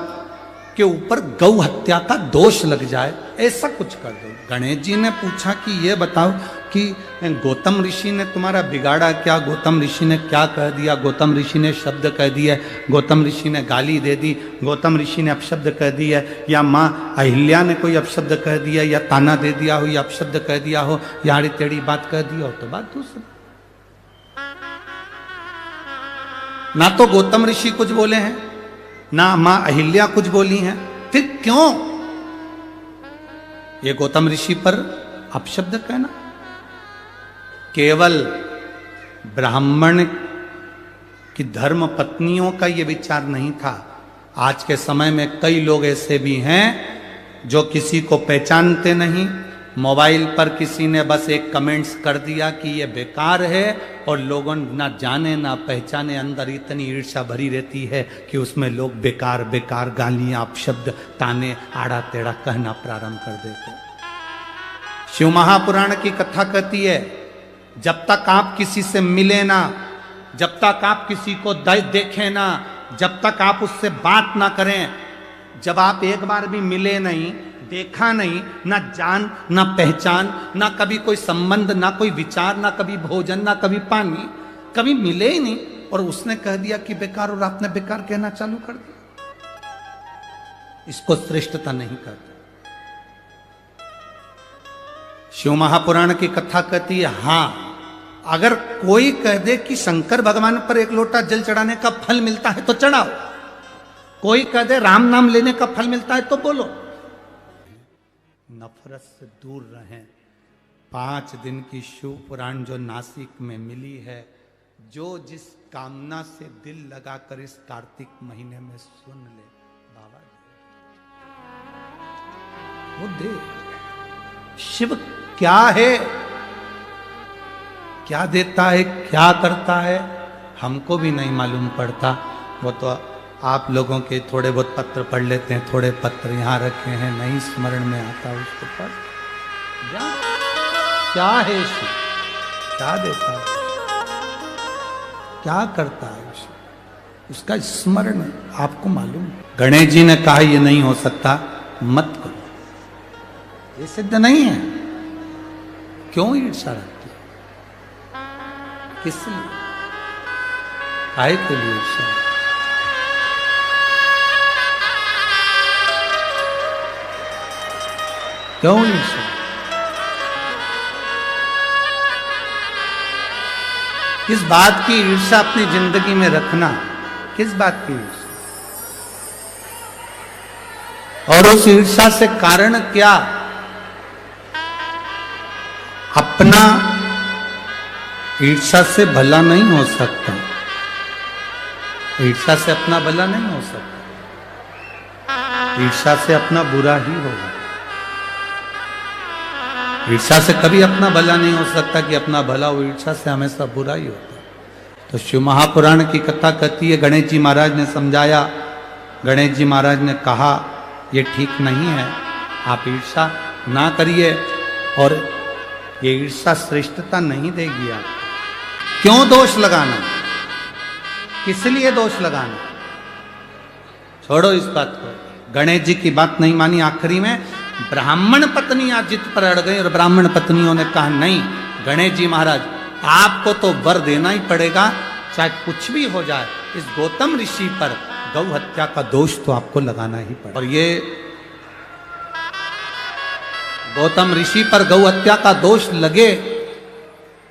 के ऊपर गौ हत्या का दोष लग जाए, ऐसा कुछ कर दो। गणेश जी ने पूछा कि ये बताओ कि गौतम ऋषि ने तुम्हारा बिगाड़ा क्या, गौतम ऋषि ने क्या कह दिया, गौतम ऋषि ने शब्द कह दिया, गौतम ऋषि ने गाली दे दी, गौतम ऋषि ने अपशब्द कह दिया, या माँ अहिल्या ने कोई अपशब्द कह दिया, या ताना दे दिया हो, या अपशब्द कह दिया हो, या आड़ी टेढ़ी बात कह दिया हो, तो बात दूसरी। ना तो गौतम ऋषि कुछ बोले हैं, ना मां अहिल्या कुछ बोली हैं, फिर क्यों ये गौतम ऋषि पर अपशब्द कहना। केवल ब्राह्मण की धर्म पत्नियों का ये विचार नहीं था। आज के समय में कई लोग ऐसे भी हैं जो किसी को पहचानते नहीं, मोबाइल पर किसी ने बस एक कमेंट्स कर दिया कि ये बेकार है, और लोगों ना जाने ना पहचाने अंदर इतनी ईर्ष्या भरी रहती है कि उसमें लोग बेकार बेकार गालियां अपशब्द ताने आड़ा टेढ़ा कहना प्रारंभ कर देते। शिव महापुराण की कथा कहती है जब तक आप किसी से मिले ना, जब तक आप किसी को देखें ना, जब तक आप उससे बात ना करें, जब आप एक बार भी मिले नहीं, देखा नहीं, ना जान ना पहचान, ना कभी कोई संबंध, ना कोई विचार, ना कभी भोजन, ना कभी पानी, कभी मिले ही नहीं, और उसने कह दिया कि बेकार, और आपने बेकार कहना चालू कर दिया, इसको श्रेष्ठता नहीं कहते। शिव महापुराण की कथा कहती है हां, अगर कोई कह दे कि शंकर भगवान पर एक लोटा जल चढ़ाने का फल मिलता है तो चढ़ाओ, कोई कह दे राम नाम लेने का फल मिलता है तो बोलो। नफरत से दूर रहें। 5 दिन की शिव पुराण जो नासिक में मिली है, जो जिस कामना से दिल लगाकर इस कार्तिक महीने में सुन ले, बाबा वो दे। शिव क्या है, क्या देता है, क्या करता है, हमको भी नहीं मालूम पड़ता। वो तो आप लोगों के थोड़े बहुत पत्र पढ़ लेते हैं, थोड़े पत्र यहाँ रखे हैं, नहीं स्मरण में आता उसको पढ़। क्या है शिव, क्या देता है, क्या करता है शिव, उसका स्मरण आपको मालूम। गणेश जी ने कहा ये नहीं हो सकता, मत करो, ये सिद्ध नहीं है। क्यों ईर्ष्या रखती है, किस लिए, काय के लिए ईर्ष्या? क्यों ईर्ष्या? किस बात की ईर्ष्या अपनी जिंदगी में रखना, किस बात की ईर्ष्या, और उस ईर्ष्या से कारण क्या? अपना ईर्ष्या से भला नहीं हो सकता, ईर्ष्या से अपना भला नहीं हो सकता, ईर्ष्या से अपना बुरा ही होगा। ईर्ष्या से कभी अपना भला नहीं हो सकता कि अपना भला हो, ईर्ष्या से हमेशा बुरा ही होता है। तो शिव महापुराण की कथा कहती है गणेश जी महाराज ने समझाया, गणेश जी महाराज ने कहा ये ठीक नहीं है, आप ईर्ष्या ना करिए, और ये ईर्ष्या श्रेष्ठता नहीं देगी आप। क्यों दोष लगाना, किस लिए दोष लगाना, छोड़ो इस बात को। गणेश जी की बात नहीं मानी, आखिरी में ब्राह्मण पत्नियां जिद पर अड़ गई, और ब्राह्मण पत्नियों ने कहा नहीं गणेश जी महाराज आपको तो वर देना ही पड़ेगा, चाहे कुछ भी हो जाए, इस गौतम ऋषि पर गौ हत्या का दोष तो आपको लगाना ही पड़ेगा। और ये गौतम ऋषि पर गौ हत्या का दोष लगे,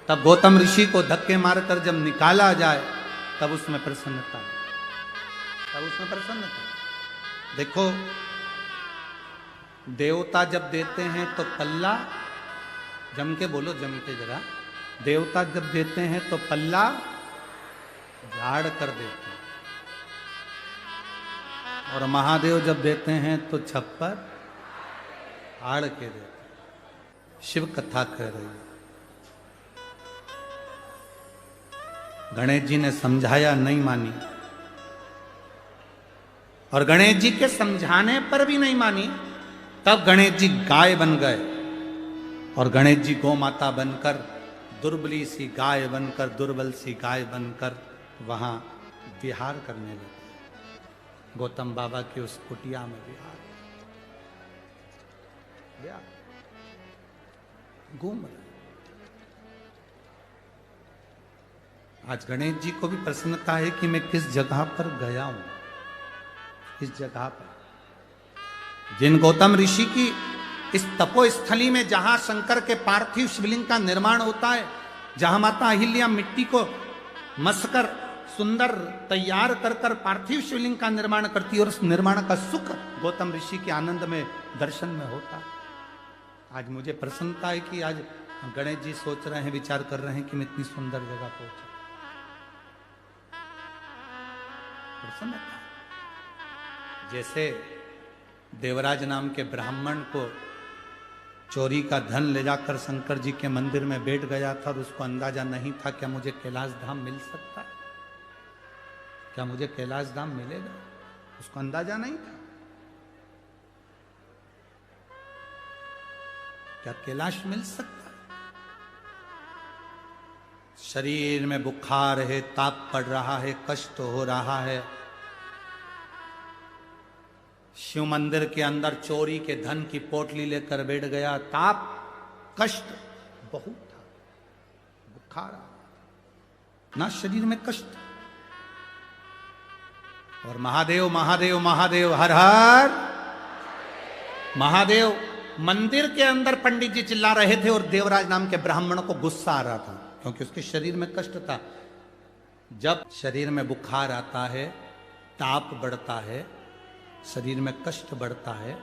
तब गौतम ऋषि को धक्के मारकर जब निकाला जाए, तब उसमें प्रसन्नता, तब उसमें प्रसन्नता। देखो देवता जब देते हैं तो पल्ला, जम के बोलो, जम के जरा, देवता जब देते हैं तो पल्ला झाड़ कर देते हैं, और महादेव जब देते हैं तो छप्पर आड़ के देते हैं। शिव कथा कह रही है, गणेश जी ने समझाया, नहीं मानी, और गणेश जी के समझाने पर भी नहीं मानी। तब गणेश जी गाय बन गए और गणेश जी गौ माता बनकर, दुर्बली सी गाय बनकर, दुर्बल सी गाय बनकर वहां विहार करने लगे। गौतम बाबा की उस कुटिया में विहार घूम रहे। आज गणेश जी को भी प्रसन्नता है कि मैं किस जगह पर गया हूं, किस जगह पर। जिन गौतम ऋषि की इस तपोस्थली में, जहां शंकर के पार्थिव शिवलिंग का निर्माण होता है, जहां माता अहिल्या मिट्टी को मसकर सुंदर तैयार कर कर पार्थिव शिवलिंग का निर्माण करती है, और उस निर्माण का सुख गौतम ऋषि के आनंद में, दर्शन में होता है। आज मुझे प्रसन्नता है कि आज गणेश जी सोच रहे हैं, विचार कर रहे हैं कि मैं इतनी सुंदर जगह पहुंचा। प्रसन्नता। जैसे देवराज नाम के ब्राह्मण को चोरी का धन ले जाकर शंकर जी के मंदिर में बैठ गया था और उसको अंदाजा नहीं था क्या मुझे कैलाश धाम मिल सकता है, क्या मुझे कैलाश धाम मिलेगा, उसको अंदाजा नहीं था। क्या कैलाश मिल सकता है? शरीर में बुखार है, ताप पड़ रहा है, कष्ट हो रहा है। शिव मंदिर के अंदर चोरी के धन की पोटली लेकर बैठ गया, ताप कष्ट बहुत था, बुखार ना, शरीर में कष्ट। और महादेव महादेव महादेव हर हर महादेव। मंदिर के अंदर पंडित जी चिल्ला रहे थे और देवराज नाम के ब्राह्मण को गुस्सा आ रहा था, क्योंकि उसके शरीर में कष्ट था। जब शरीर में बुखार आता है, ताप बढ़ता है, शरीर में कष्ट बढ़ता है,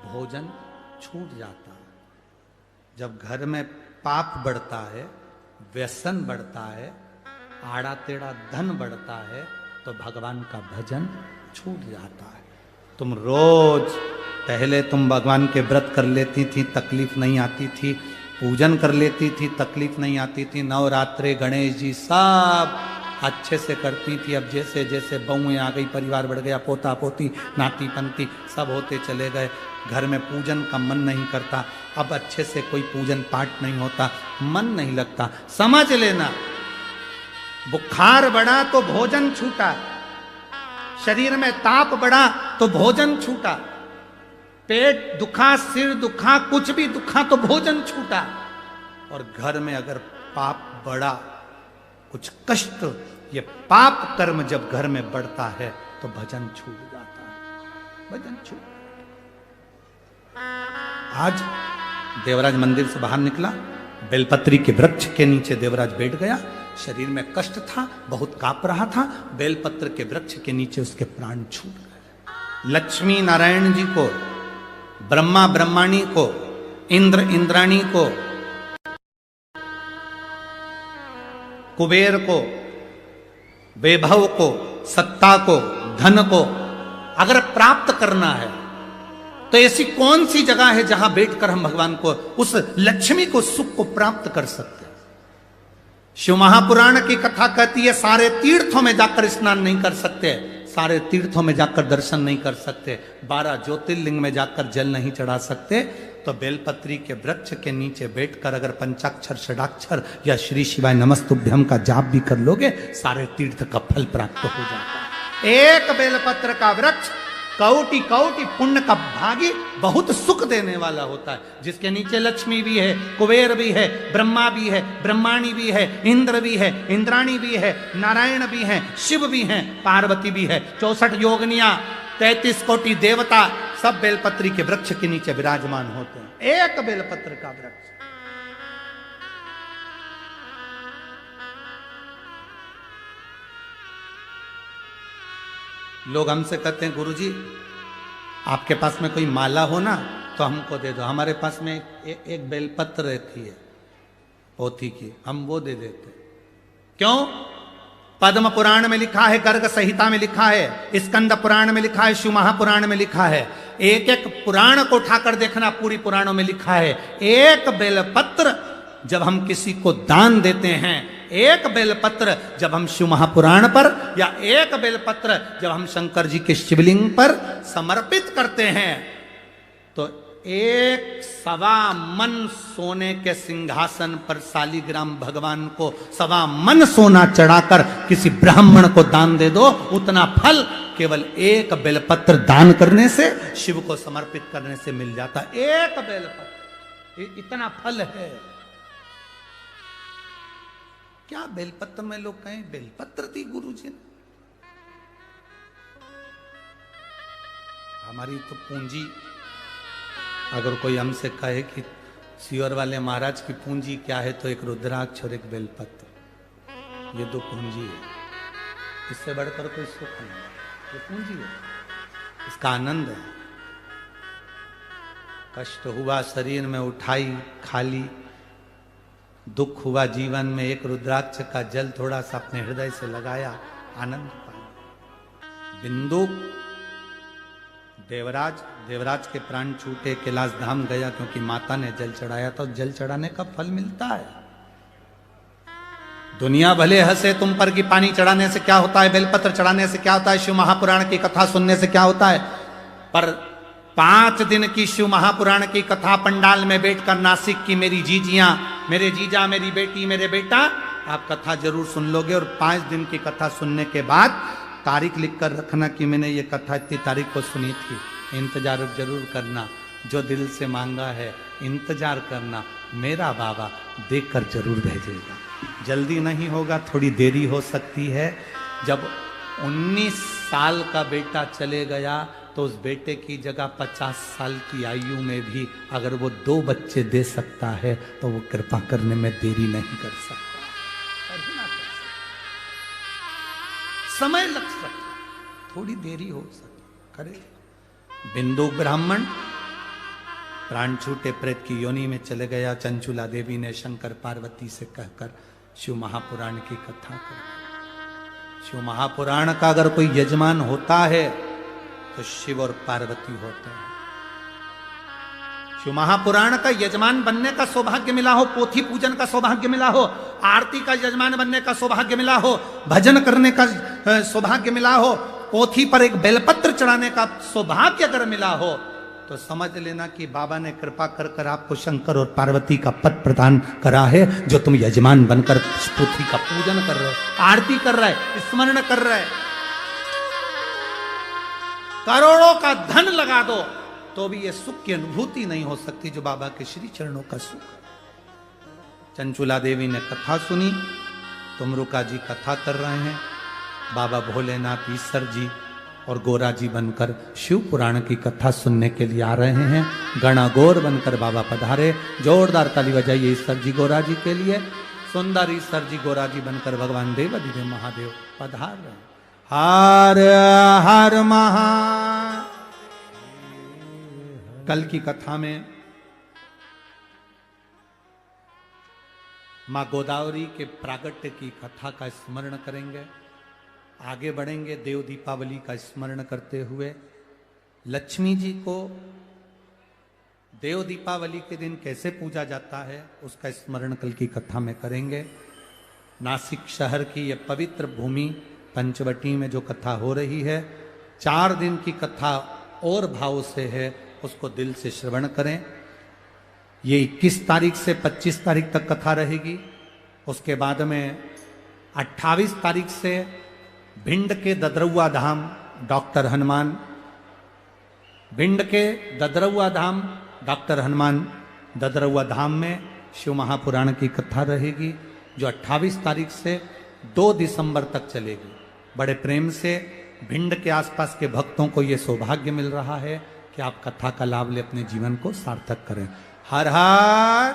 भोजन छूट जाता है। जब घर में पाप बढ़ता है, व्यसन बढ़ता है, आड़ा टेढ़ा धन बढ़ता है, तो भगवान का भजन छूट जाता है। तुम रोज, पहले तुम भगवान के व्रत कर लेती थी, तकलीफ नहीं आती थी, पूजन कर लेती थी, तकलीफ नहीं आती थी, नवरात्रे गणेश जी सब अच्छे से करती थी। अब जैसे जैसे बहुएं आ गई, परिवार बढ़ गया, पोता पोती नाती पंती सब होते चले गए, घर में पूजन का मन नहीं करता। अब अच्छे से कोई पूजन पाठ नहीं होता, मन नहीं लगता। समझ लेना, बुखार बढ़ा तो भोजन छूटा, शरीर में ताप बढ़ा तो भोजन छूटा, पेट दुखा, सिर दुखा, कुछ भी दुखा तो भोजन छूटा। और घर में अगर पाप बढ़ा, कुछ कष्ट, ये पाप कर्म जब घर में बढ़ता है तो भजन छूट जाता है, भजन छूट। आज देवराज मंदिर से बाहर निकला, बेलपत्री के वृक्ष के नीचे देवराज बैठ गया। शरीर में कष्ट था, बहुत कांप रहा था, बेलपत्र के वृक्ष के नीचे उसके प्राण छूट गए। लक्ष्मी नारायण जी को, ब्रह्मा ब्रह्माणी को, इंद्र इंद्राणी को, कुबेर को, वैभव को, सत्ता को, धन को अगर प्राप्त करना है तो ऐसी कौन सी जगह है जहां बैठकर हम भगवान को, उस लक्ष्मी को, सुख को प्राप्त कर सकते हैं। शिव महापुराण की कथा कहती है सारे तीर्थों में जाकर स्नान नहीं कर सकते, सारे तीर्थों में जाकर दर्शन नहीं कर सकते, 12 ज्योतिर्लिंग में जाकर जल नहीं चढ़ा सकते, तो बेलपत्री के वृक्ष के नीचे बैठकर अगर पंचाक्षर षडाक्षर या श्री शिवाय नमस्तुभ्यम का जाप भी कर लोगे, सारे तीर्थ का फल प्राप्त हो जाता है। एक बेलपत्र का वृक्ष कौटि कौटि पुण्य का भागी, बहुत सुख देने वाला होता है, जिसके नीचे लक्ष्मी भी है, कुबेर भी है, ब्रह्मा भी है, ब्रह्माणी भी है, इंद्र भी है, इंद्राणी भी है, नारायण भी है, शिव भी है, पार्वती भी है, 64 योगनियां, 33 कोटि देवता सब बेलपत्री के वृक्ष के नीचे विराजमान होते हैं। एक बेलपत्र का वृक्ष। लोग हमसे कहते हैं गुरुजी आपके पास में कोई माला हो ना तो हमको दे दो। हमारे पास में एक बेलपत्र रहती है पोथी की, हम वो दे देते। क्यों? पद्म पुराण में लिखा है, गर्ग संहिता में लिखा है, स्कंद पुराण में लिखा है, शिव महापुराण में लिखा है। एक एक पुराण को उठाकर देखना, पूरी पुराणों में लिखा है एक बेलपत्र जब हम किसी को दान देते हैं एक बेलपत्र जब हम शिव महापुराण पर या एक बेलपत्र जब हम शंकर जी के शिवलिंग पर समर्पित करते हैं तो 1.25 मन सोने के सिंहासन पर शालिग्राम भगवान को 1.25 मन सोना चढ़ाकर किसी ब्राह्मण को दान दे दो, उतना फल केवल एक बेलपत्र दान करने से, शिव को समर्पित करने से मिल जाता। एक बेलपत्र इतना फल है। क्या बेलपत्र में लोग कहें बेलपत्र दी गुरुजी ने? हमारी तो पूंजी, अगर कोई हमसे कहे कि सीवर वाले महाराज की पूंजी क्या है, तो एक रुद्राक्ष और एक बेलपत्र, ये 2 पूंजी है। इससे बढ़कर कोई सुख नहीं, ये पूंजी है, इसका आनंद है। कष्ट हुआ शरीर में उठाई खाली, दुख हुआ जीवन में एक रुद्राक्ष का जल थोड़ा सा अपने हृदय से लगाया, आनंद पाया। बिंदु देवराज के प्राण छूटे, कैलाश धाम गया क्योंकि माता ने जल चढ़ाया, तो जल चढ़ाने का फल मिलता है। दुनिया भले हंसे तुम पर कि पानी चढ़ाने से क्या होता है, बेलपत्र चढ़ाने से क्या होता है, शिव महापुराण की कथा सुनने से क्या होता है, पर 5 दिन की शिव महापुराण की कथा पंडाल में बैठकर नासिक की मेरी जीजियां, मेरे जीजा, मेरी बेटी, मेरे बेटा, आप कथा जरूर सुन लोगे। और 5 दिन की कथा सुनने के बाद तारीख लिख कर रखना कि मैंने ये कथा इतनी तारीख को सुनी थी। इंतजार जरूर करना, जो दिल से मांगा है इंतजार करना, मेरा बाबा देखकर जरूर भेजेगा। जल्दी नहीं होगा, थोड़ी देरी हो सकती है। जब 19 साल का बेटा चले गया तो उस बेटे की जगह 50 साल की आयु में भी अगर वो 2 बच्चे दे सकता है तो वो कृपा करने में देरी नहीं कर सकता। समय लग सकता, थोड़ी देरी हो सकती, करे। बिंदु ब्राह्मण प्राण छूटे प्रेत की योनि में चले गया। चंचुला देवी ने शंकर पार्वती से कहकर शिव महापुराण की कथा कर। शिव महापुराण का अगर कोई यजमान होता है तो शिव और पार्वती होते हैं। शिव महापुराण का यजमान बनने का सौभाग्य मिला हो, पोथी पूजन का सौभाग्य मिला हो, आरती का यजमान बनने का सौभाग्य मिला हो, भजन करने का सौभाग्य मिला हो, पोथी पर एक बेलपत्र चढ़ाने का सौभाग्य अगर मिला हो, तो समझ लेना कि बाबा ने कृपा कर कर आपको शंकर और पार्वती का पद प्रदान करा है, जो तुम यजमान बनकर पोथी का पूजन कर रहे हो, आरती कर रहे है, स्मरण कर रहे है। करोड़ों का धन लगा दो तो भी ये सुख की अनुभूति नहीं हो सकती जो बाबा के श्री चरणों का सुख। चंचुला देवी ने कथा सुनी, तुमरुका जी कथा कर रहे हैं, बाबा भोलेनाथ ईश्वर जी और गोरा जी बनकर शिव पुराण की कथा सुनने के लिए आ रहे हैं। गणागौर बनकर बाबा पधारे। जोरदार ताली बजाइए ईश्वर जी गोरा जी के लिए। सुंदर ईश्वर जी गोरा जी बनकर भगवान देवाधिदेव महादेव पधार रहे हैं। हर हर महा। कल की कथा में मां गोदावरी के प्रागट्य की कथा का स्मरण करेंगे, आगे बढ़ेंगे देव दीपावली का स्मरण करते हुए। लक्ष्मी जी को देव दीपावली के दिन कैसे पूजा जाता है उसका स्मरण कल की कथा में करेंगे। नासिक शहर की यह पवित्र भूमि पंचवटी में जो कथा हो रही है, 4 दिन की कथा और भाव से है, उसको दिल से श्रवण करें। ये 21 तारीख से 25 तारीख तक कथा रहेगी। उसके बाद में 28 तारीख से भिंड के ददरौआ धाम डॉक्टर हनुमान, भिंड के ददरौआ धाम डॉक्टर हनुमान ददरौआ धाम में शिव महापुराण की कथा रहेगी, जो 28 तारीख से 2 दिसंबर तक चलेगी। बड़े प्रेम से भिंड के आसपास के भक्तों को ये सौभाग्य मिल रहा है कि आप कथा का लाभ ले अपने जीवन को सार्थक करें। हर हर